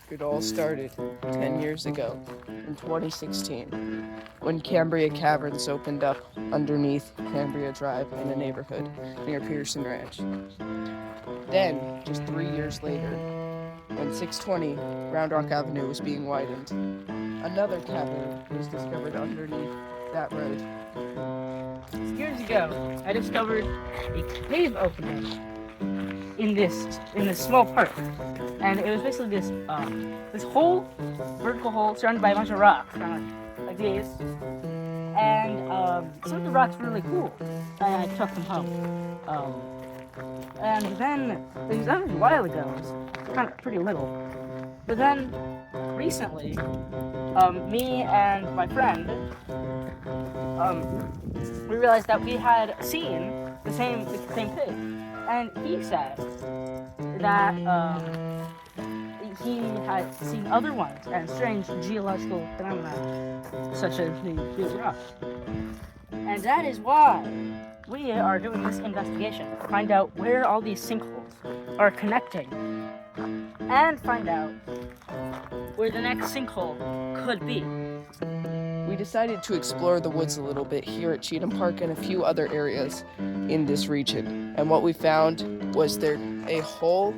It all started 10 years ago in 2016 when Cambria Caverns opened up underneath Cambria Drive in a neighborhood near Pearson Ranch. Then, just 3 years later, when 620 Round Rock Avenue was being widened, another cavern was discovered underneath that road. Years ago, I discovered a cave opening in this small park, and it was basically this whole vertical hole surrounded by a bunch of rocks, kind of like these. And some of the rocks were really cool, and I took them home. And then that was a while ago. It was kind of pretty little, but then recently, me and my friend, we realized that we had seen the same pig, and he said that he had seen other ones and strange geological phenomena such as these rocks, and that is why we are doing this investigation to find out where all these sinkholes are connecting and find out where the next sinkhole could be. We decided to explore the woods a little bit here at Cheatham Park and a few other areas in this region. And what we found was there a whole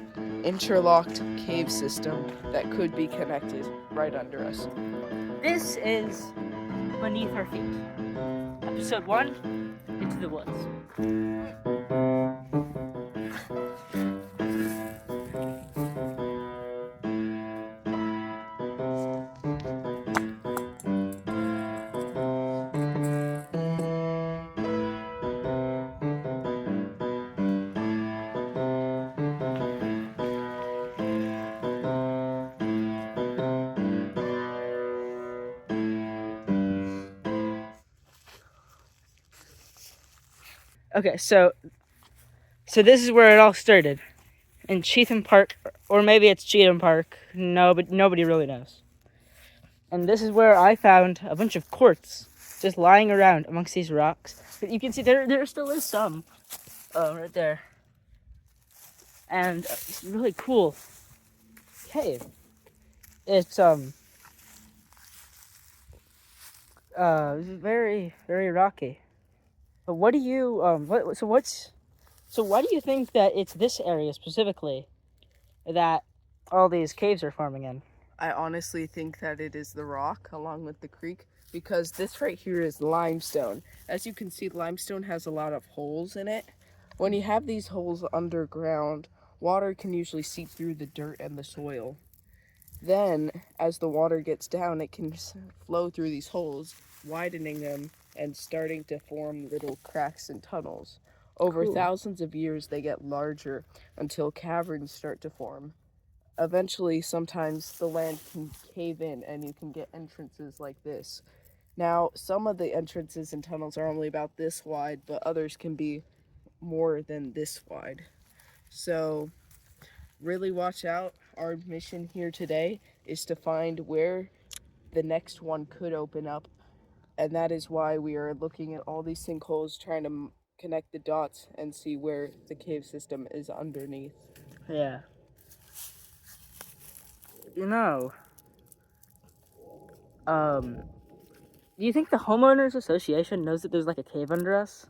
interlocked cave system that could be connected right under us. This is Beneath Our Feet, Episode 1, Into the Woods. Okay, so this is where it all started, in Cheatham Park, or maybe it's Cheatham Park. No, but nobody really knows. And this is where I found a bunch of quartz just lying around amongst these rocks. But you can see there still is some right there, and it's a really cool cave. It's very very rocky. But what do you why do you think that it's this area specifically that all these caves are forming in? I honestly think that it is the rock along with the creek because this right here is limestone. As you can see, limestone has a lot of holes in it. When you have these holes underground, water can usually seep through the dirt and the soil. Then, as the water gets down, it can flow through these holes, widening them and starting to form little cracks and tunnels. Over thousands of years, they get larger until caverns start to form. Eventually, sometimes the land can cave in and you can get entrances like this. Now, some of the entrances and tunnels are only about this wide, but others can be more than this wide. So, really watch out. Our mission here today is to find where the next one could open up, and that is why we are looking at all these sinkholes, trying to connect the dots and see where the cave system is underneath. Yeah. You know, do you think the homeowners association knows that there's like a cave under us?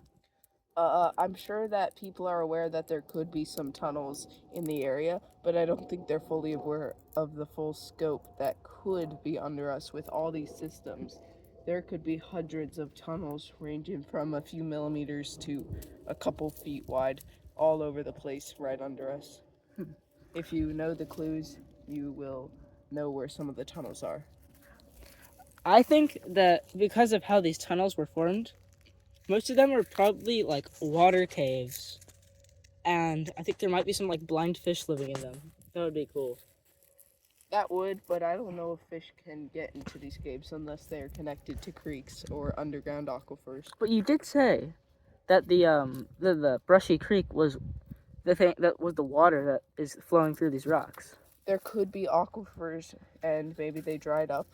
I'm sure that people are aware that there could be some tunnels in the area, but I don't think they're fully aware of the full scope that could be under us with all these systems. There could be hundreds of tunnels ranging from a few millimeters to a couple feet wide, all over the place right under us. If you know the clues, you will know where some of the tunnels are. I think that because of how these tunnels were formed, most of them are probably like water caves. And I think there might be some like blind fish living in them. That would be cool. That would, but I don't know if fish can get into these caves unless they are connected to creeks or underground aquifers. But you did say that the brushy creek was the thing that was the water that is flowing through these rocks. There could be aquifers and maybe they dried up.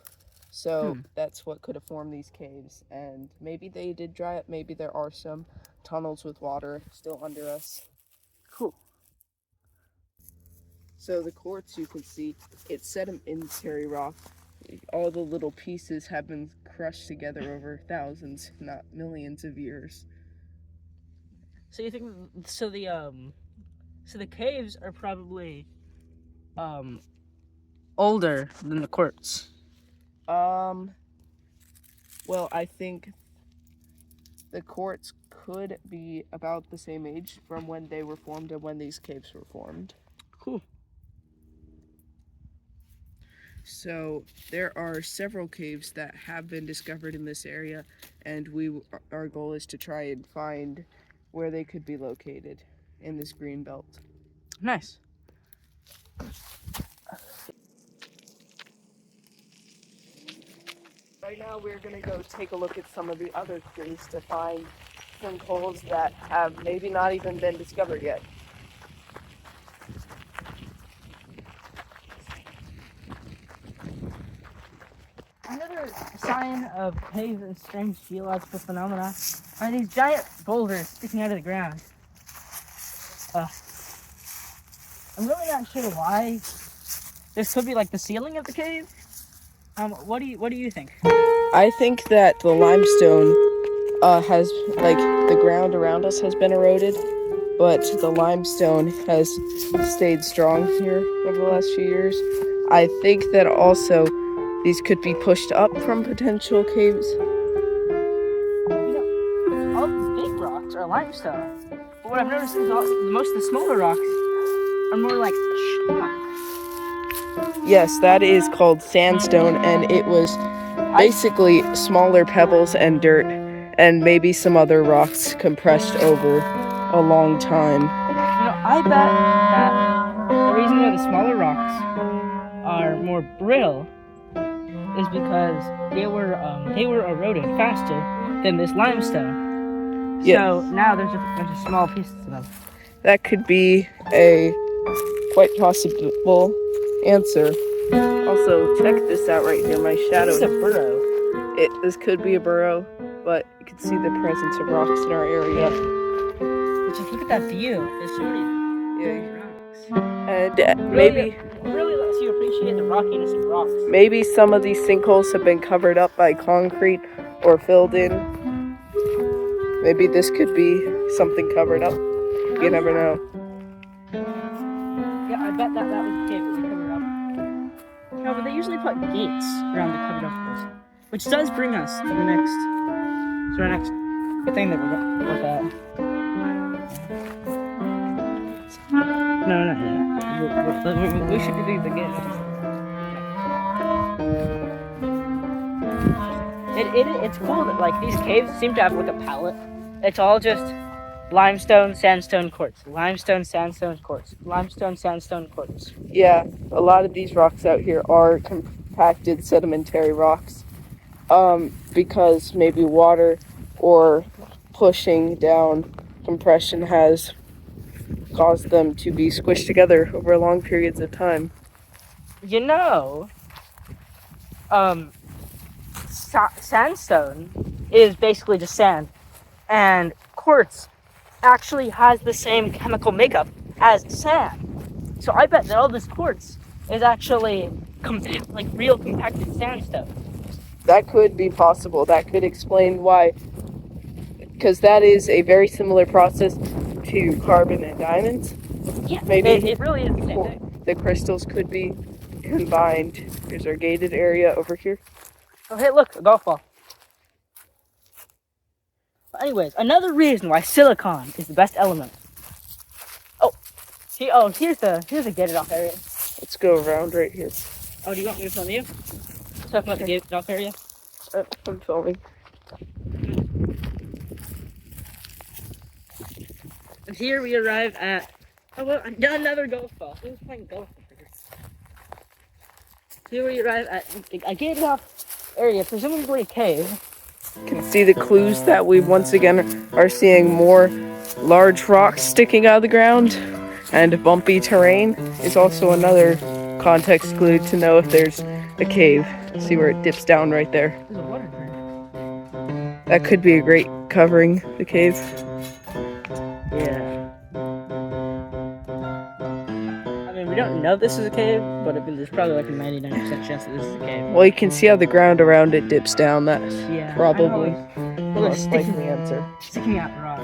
So that's what could have formed these caves. And maybe they did dry up. Maybe there are some tunnels with water still under us. Cool. So the quartz, you can see, it's sedimentary rock. All the little pieces have been crushed together over thousands, not millions of years. So you think so the caves are probably older than the quartz. Well, I think the quartz could be about the same age from when they were formed and when these caves were formed. Cool. So there are several caves that have been discovered in this area, and our goal is to try and find where they could be located in this green belt. Nice. Right now we're going to go take a look at some of the other caves to find sinkholes that have maybe not even been discovered yet. Another sign of caves and strange geological phenomena are these giant boulders sticking out of the ground. I'm really not sure why. This could be like the ceiling of the cave. What do you think? I think that the limestone has, like, the ground around us has been eroded, but the limestone has stayed strong here over the last few years. I think that also these could be pushed up from potential caves. All these big rocks are limestone, but what I've noticed is most of the smaller rocks are more like schmuck. Yes, that is called sandstone, and it was basically smaller pebbles and dirt and maybe some other rocks compressed over a long time. I bet that the reason why the smaller rocks are more brittle is because they were eroded faster than this limestone. Yeah. So now there's just a bunch of small pieces of them. That could be a quite possible answer. Also, check this out right here, my shadow. This is a burrow. This could be a burrow, but you can see the presence of rocks in our area. But just look at that view. There's so many rocks. And maybe It really lets you appreciate the rockiness of rocks. maybe some of these sinkholes have been covered up by concrete or filled in. Maybe this could be something covered up. You never know. Yeah, I bet that was the cave that they covered up. No, but they usually put gates around the covered up holes, which does bring us to our next thing that we're going to look at. No, not yet. We should do these again. It's cool that like these caves seem to have like a palette. It's all just limestone, sandstone, quartz. Limestone, sandstone, quartz. Limestone, sandstone, quartz. Yeah, a lot of these rocks out here are compacted sedimentary rocks, because maybe water or pushing down compression has caused them to be squished together over long periods of time. Sandstone is basically just sand, and quartz actually has the same chemical makeup as sand. So I bet that all this quartz is actually real compacted sandstone. That could be possible. That could explain why, because that is a very similar process to carbon and diamonds. Yeah, maybe it really is the same thing. The crystals could be combined. Here's our gated area over here. Oh, hey, look, a golf ball. But anyways, another reason why silicon is the best element. Here's the get it off area. Let's go around right here. Oh, do you want me to film you? Talk about the get it off area. I'm filming. And here we arrive at another golf ball. Who's playing golf? Here we arrive at a gated off area, presumably a cave. You can see the clues that we once again are seeing more large rocks sticking out of the ground, and bumpy terrain is also another context clue to know if there's a cave. See where it dips down right there. There's a water drink. That could be a great covering the cave. Yeah. I mean, We don't know this is a cave, but I mean, there's probably like a 99% chance that this is a cave. Well, you can see how the ground around it dips down. That's Yeah, probably Look, most likely answer. sticking out the rock.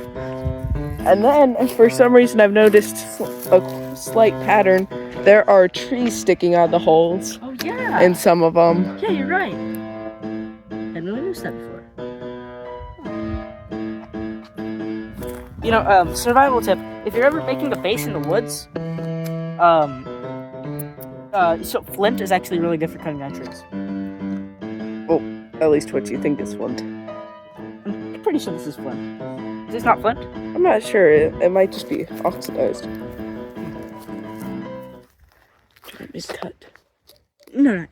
And then, for some reason, I've noticed a slight pattern. There are trees sticking out of the holes Oh yeah. in some of them. Yeah, you're right. Hadn't really noticed that before. You know, survival tip: if you're ever making a base in the woods, so flint is actually really good for cutting down trees. At least what you think is flint. I'm pretty sure this is flint. Is this not flint? I'm not sure. It might just be oxidized. Cut. No.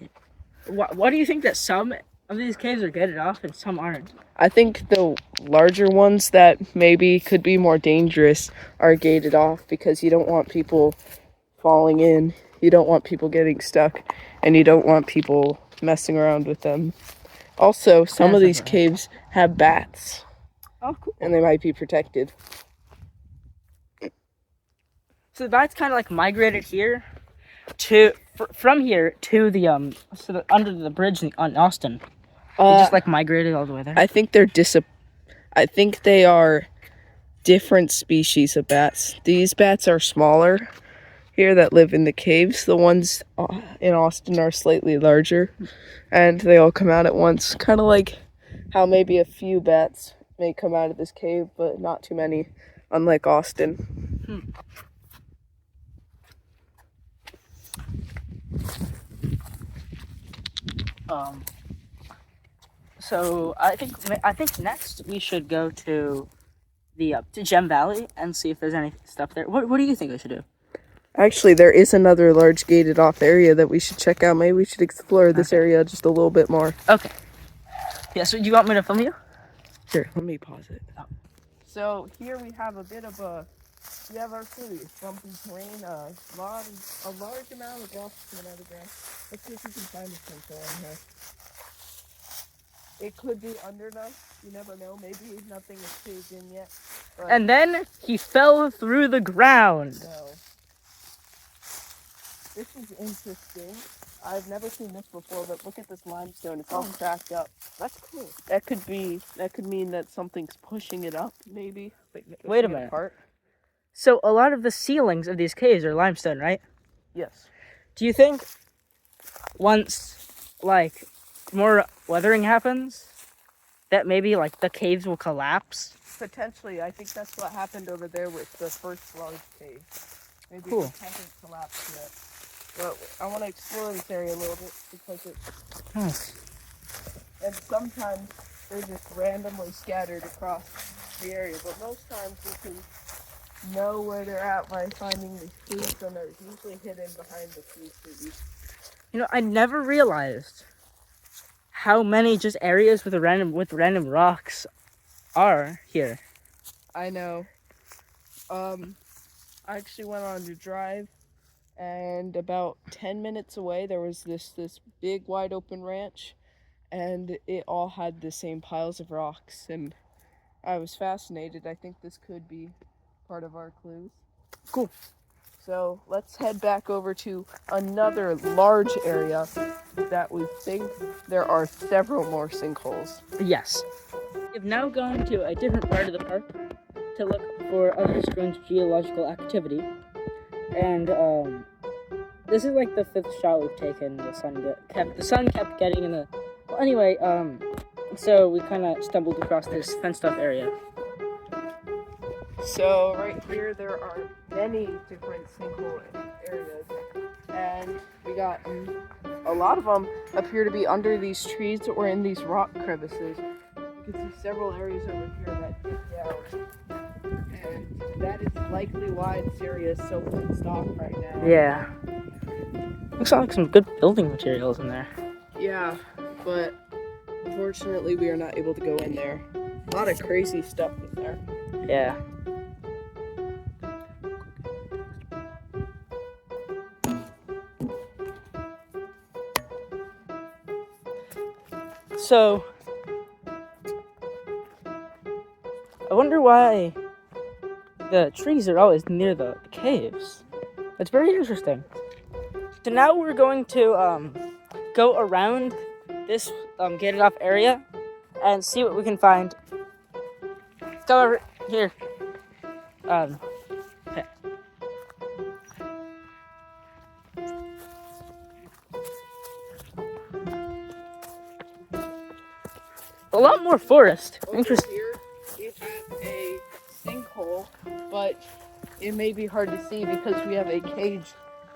Why do you think that some of these caves are gated off and some aren't? I think the larger ones that maybe could be more dangerous are gated off because you don't want people falling in, you don't want people getting stuck, and you don't want people messing around with them. Also, some of these caves have bats. Oh, cool. And they might be protected. So the bats kind of like migrated here from here to the under the bridge on Austin. They just like migrated all the way there. I think I think they are different species of bats. These bats are smaller here that live in the caves. The ones in Austin are slightly larger, and they all come out at once. Kind of like how maybe a few bats may come out of this cave, but not too many, unlike Austin. So I think next we should go to the to Gem Valley and see if there's any stuff there. What do you think we should do? Actually, there is another large gated off area that we should check out. Maybe we should explore this area just a little bit more. Okay. Yeah, so do you want me to film you? Sure, let me pause it. So here we have a bit of we have our clues. Bumpy terrain, a large amount of rocks coming out of the ground. Let's see if we can find a pencil in here. It could be underneath. You never know. Maybe nothing is caved in yet. But And then he fell through the ground. no. This is interesting. I've never seen this before, but look at this limestone. It's all cracked up. That's cool. That could mean that something's pushing it up, maybe. Like, Wait a pushing it minute. apart. So a lot of the ceilings of these caves are limestone, right? Yes. Do you think once like more weathering happens that maybe like the caves will collapse? Potentially. I think that's what happened over there with the first large cave. Maybe Cool. it hasn't collapsed yet. But I want to explore this area a little bit because Nice. and sometimes they're just randomly scattered across the area. But most times we can know where they're at by finding these clues, and they're usually hidden behind the tree trees. You know, I never realized how many just areas with random rocks are here. I know. I actually went on a drive, and about 10 minutes away there was this big wide open ranch, and it all had the same piles of rocks, and I was fascinated. I think this could be part of our clues. Cool. So let's head back over to another large area that we think there are several more sinkholes. Yes. We've now gone to a different part of the park to look for other strange geological activity. And this is like the 5th shot we've taken. The sun kept getting in the. Well, anyway, so we kind of stumbled across this fenced off area. So right here there are many different sinkhole areas, and we got a lot of them appear to be under these trees or in these rock crevices. You can see several areas over here that dip down, and that is likely why this area is so fenced off right now. Yeah. Looks like some good building materials in there. Yeah, but unfortunately we are not able to go in there. A lot of crazy stuff in there. Yeah. So, I wonder why the trees are always near the caves. It's very interesting. So now we're going to go around this gated off area and see what we can find. Let's go over here. Okay. A lot more forest. Over Interesting. here, we have a sinkhole, but it may be hard to see because we have a cage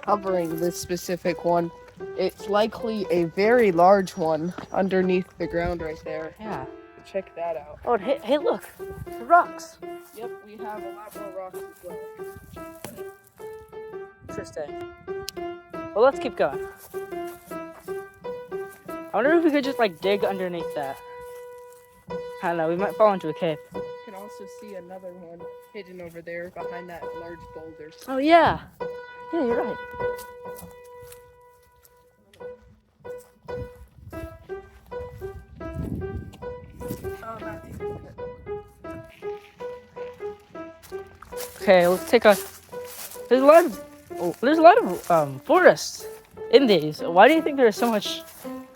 covering this specific one. It's likely a very large one underneath the ground right there. Yeah. Check that out. Oh, hey, look, the rocks. Yep, we have a lot more rocks as well. Interesting. Well, let's keep going. I wonder if we could just like dig underneath that. I don't know, we might fall into a cave. You can also see another one hidden over there behind that large boulder. Oh yeah. Yeah, you're right. Okay, let's take a. There's a lot of forests in these. Why do you think there's so much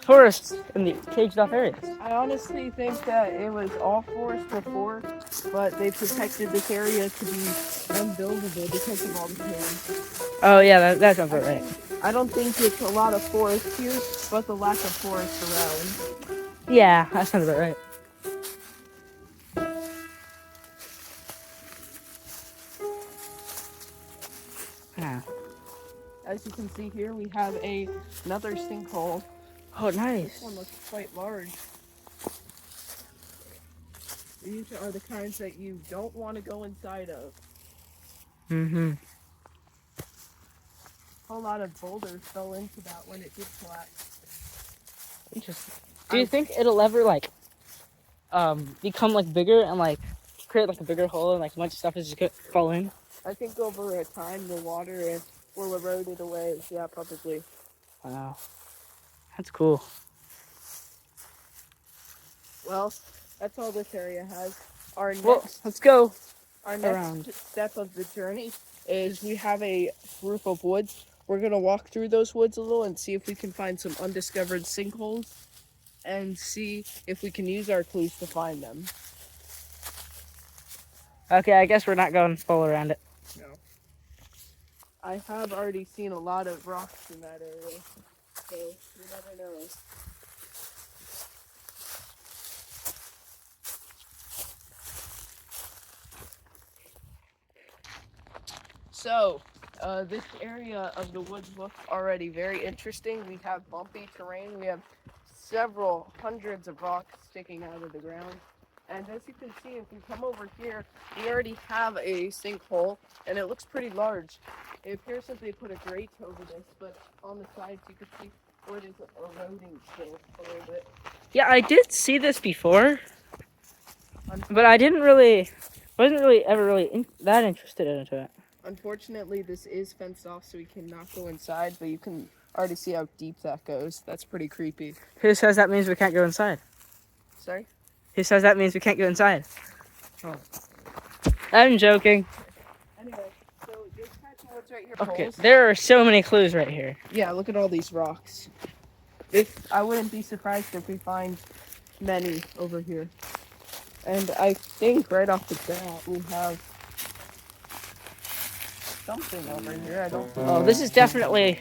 forest in the caged off areas? I honestly think that it was all forest before, but they protected this area to be unbuildable because of all the cans. Oh yeah, that sounds about right. I don't think it's a lot of forest here, but the lack of forest around. Yeah, that sounds about right. Yeah. As you can see here, we have another sinkhole. Oh, This nice. one looks quite large. These are the kinds that you don't want to go inside of. Mm-hmm. A whole lot of boulders fell into that when it did flat. Interesting. Do you think it'll ever like become like bigger and like create like a bigger hole and like a bunch of stuff is just gonna fall in? I think over time the water will erode it away. Yeah, probably. Wow. That's cool. Well, that's all this area has. Our Well, next let's go. Our around. next step of the journey is we have a group of woods. We're going to walk through those woods a little and see if we can find some undiscovered sinkholes and see if we can use our clues to find them. Okay, I guess we're not going full around it. No. I have already seen a lot of rocks in that area, so you never know. So, this area of the woods looks already very interesting. We have bumpy terrain. We have several hundreds of rocks sticking out of the ground. And as you can see, if we come over here, we already have a sinkhole, and it looks pretty large. It appears that they put a grate over this, but on the sides you can see where it is eroding still a little bit. Yeah, I did see this before, but I wasn't really ever that interested into it. Unfortunately, this is fenced off, so we cannot go inside, but you can already see how deep that goes. That's pretty creepy. Who says that means we can't go inside? Sorry? Who says that means we can't go inside? Oh. I'm joking. Anyway, so this patch of woods right here, Okay, poles. there are so many clues right here. Yeah, look at all these rocks. I wouldn't be surprised if we find many over here. And I think right off the bat we have something over here. I don't Oh, this is definitely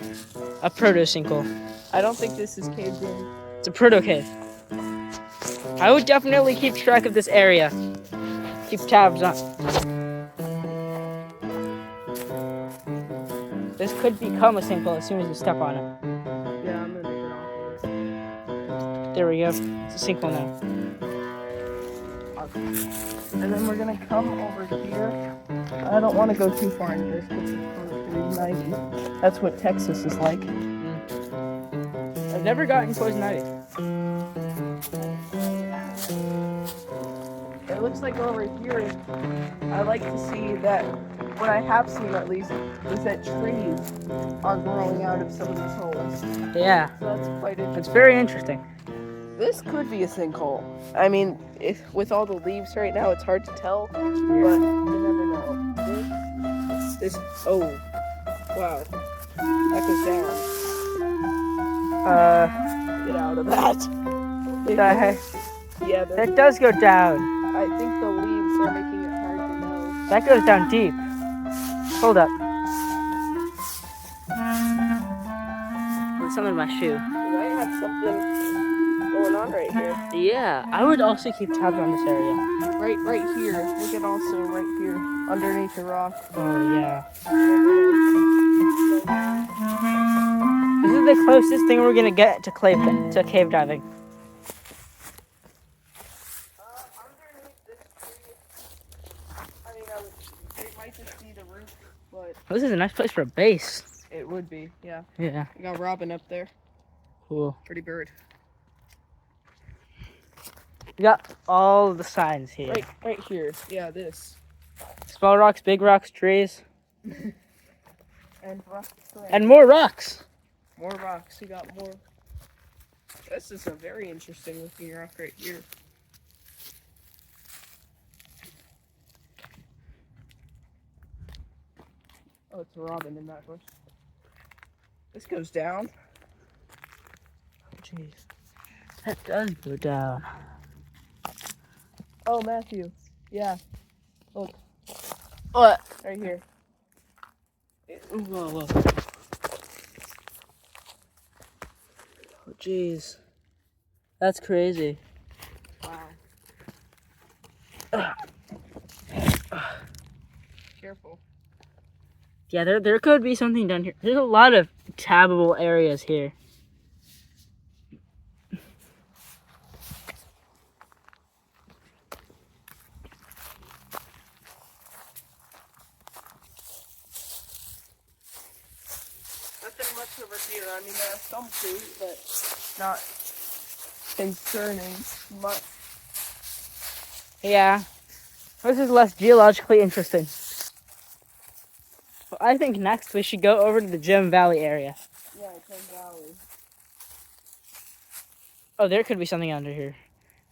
a proto-sinkhole. I don't think this is caved in. It's a proto-cave. I would definitely keep track of this area. Keep tabs on. This could become a sinkhole as soon as you step on it. Yeah, I'm gonna make it off of this. There we go. It's a sinkhole now. And then we're gonna come over here. I don't want to go too far into this because it's on 390. That's what Texas is like. I've never gotten poison ivy. It looks like over here, I like to see that, what I have seen at least, is that trees are growing out of some of these holes. Yeah, So that's quite interesting. it's very interesting. This could be a sinkhole. I mean, with all the leaves right now, it's hard to tell, but you never know. Oh, wow. That goes down. Get out of that. The heck? Yeah, That does go down. I think the leaves are making it hard to know. That goes down deep. Hold up. There's something in my shoe. We might have something going on right here. Yeah, I would also keep tabs on this area. Right here. Look at also right here, underneath the rock. Oh yeah. This is the closest thing we're gonna get to cave diving. Underneath this tree, I mean, it might just be the roof, but This is a nice place for a base. it would be, yeah. Yeah. We got Robin up there. Cool. Pretty bird. We got all the signs here. Right here. Yeah, this. Small rocks, big rocks, trees, And rocks. and more rocks. More rocks. We got more. This is a very interesting looking rock right here. Oh, it's a robin in that bush. This goes down. Jeez. That does go down. Oh, Matthew. Yeah. Look, What? right here. Whoa, whoa. Oh, jeez. That's crazy. Wow. Careful. Yeah, there could be something down here. There's a lot of tabbable areas here. Nothing much over here. I mean, there are some food, but not concerning much. Yeah. This is less geologically interesting. Well, I think next we should go over to the Gem Valley area. Yeah, Gem Valley. Oh, there could be something under here.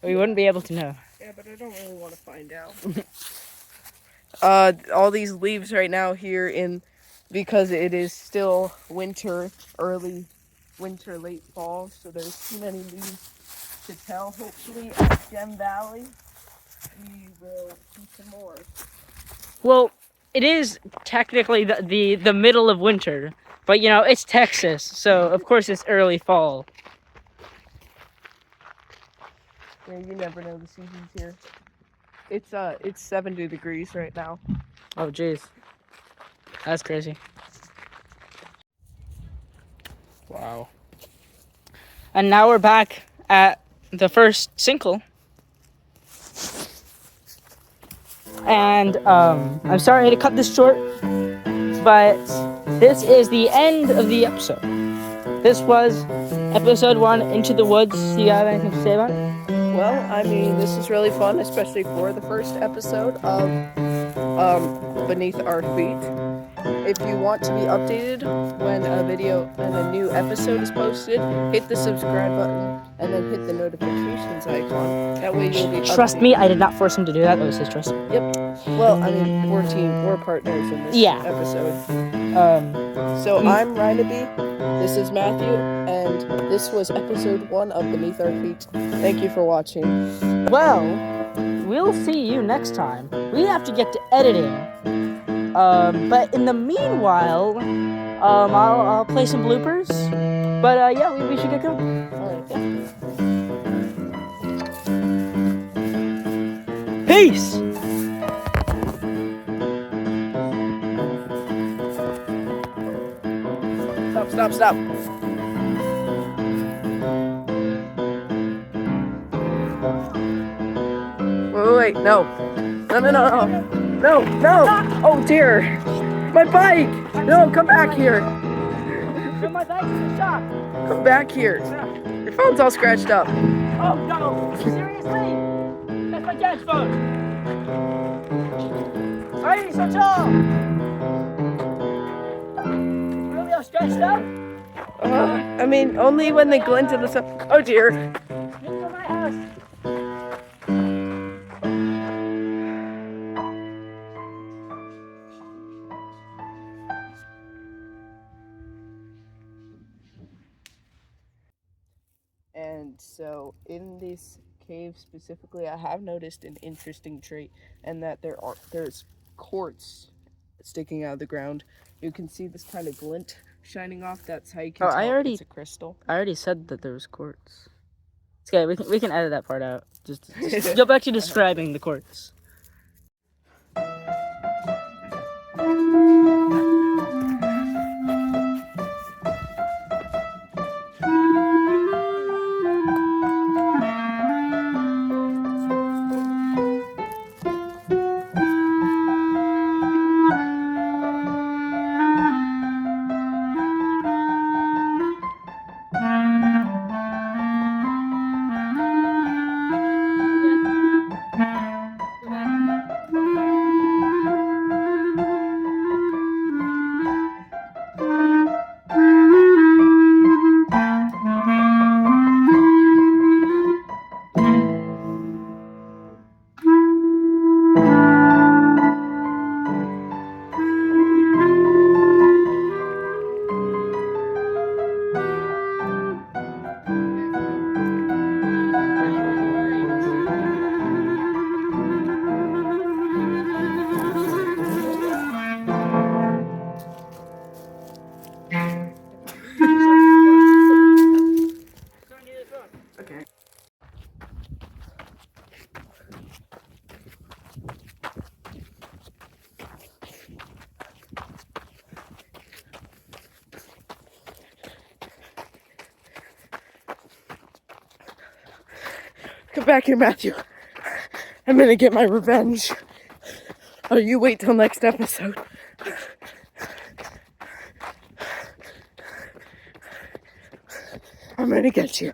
We wouldn't be able to know. Yeah, but I don't really want to find out. All these leaves right now here because it is still winter, early winter, late fall, so there's too many leaves to tell. Hopefully at Gem Valley, we will see some more. Well, it is technically the middle of winter, but you know, it's Texas, so of course it's early fall. Yeah, you never know the seasons here. It's 70 degrees right now. Oh, jeez. That's crazy. Wow. And now we're back at the first sinkhole. And I'm sorry to cut this short, but this is the end of the episode. This was episode 1, Into the Woods. Do you have anything to say about it? Well, I mean, this is really fun, especially for the first episode of Beneath Our Feet. If you want to be updated when a video and a new episode is posted, hit the subscribe button and then hit the notifications icon. That way you'll be Trust updated. me, I did not force him to do that. That was his choice. Well, I mean, we're partners in this episode. So I'm Rynaby, this is Matthew, and this was episode 1 of Beneath Our Feet. Thank you for watching. Well, we'll see you next time. We have to get to editing. But in the meanwhile, I'll play some bloopers. But yeah, we should get going. Alright, yeah. Peace! Stop. Wait, no. No. Oh dear. My bike. No, come back here. My bag's in the shop. Come back here. Your phone's all scratched up. Oh no! Seriously? That's my dad's phone. Why are you so tall? Really all stretched out? I mean, only when they glint in the sun. Oh dear. And so in this cave specifically, I have noticed an interesting trait, and that there's quartz sticking out of the ground. You can see this kind of glint shining off. That's how you can tell it's a crystal. I already said that there was quartz. Okay, we can edit that part out. Just go back to describing the quartz. Okay. Come back here, Matthew. I'm gonna get my revenge. Oh, you wait till next episode. I'm gonna get you.